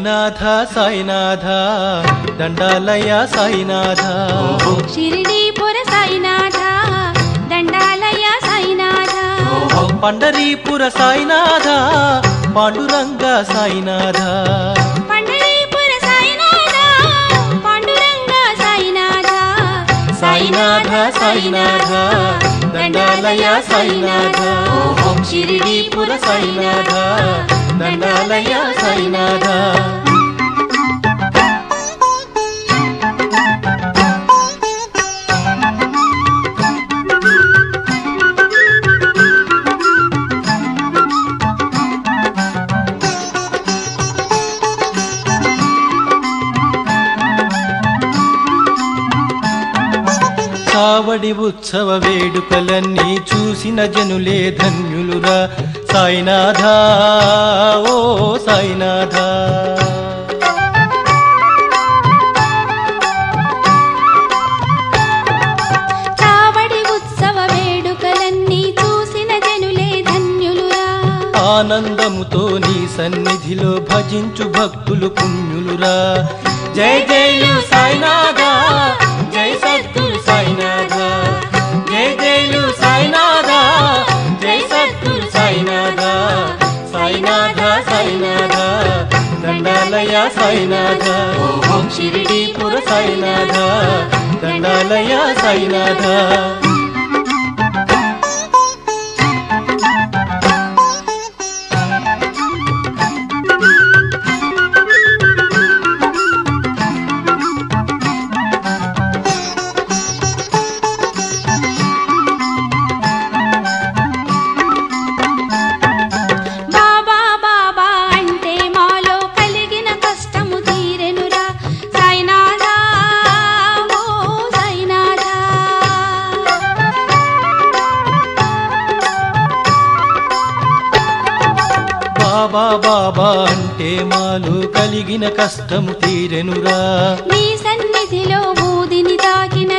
సాయినాథ సాయినాథ దండాలయ సాయినాథ షిరిడీపుర సాయినాథ దండాలయ సాయినాథ పండరీపుర సాయినాథ పాండురంగ సాయినాథ పండరీపుర సాయినాథ పాండురంగ సాయినాథ సాయినాథ సాయినాథ దండాలయ సాయినాథ షిరిడీపుర సాయినాథ దండాలయ సాయినాథ కావడి ఉత్సవ వేడుకలన్నీ చూసిన జనులే ధన్యులురా సాయినాథ ఓ సాయినాథ కావడి ఉత్సవ వేడుకలన్నీ చూసిన జనులే ధన్యులురా ఆనందముతో నీ సన్నిధిలో భజించు భక్తులు పుణ్యులురా జై జైలు సాయినాథ జై సద్గురు సాయినాథ జై జైలు సాయినాథ జై సద్గురు సాయినాథ సాయినాథ సాయినాథ దండాలయ సాయినాథ షిరిడీపుర సాయినాథ దండాలయ సాయినాథ బాబా బాబా అంటే మాలో కలిగిన కష్టము తీరెనురా సాయినాథ ఓ సాయినాథ బాబా బాబా అంటే మాలో కలిగిన కష్టము తీరెనురా నీ సన్నిధిలో బూదిని తాకిన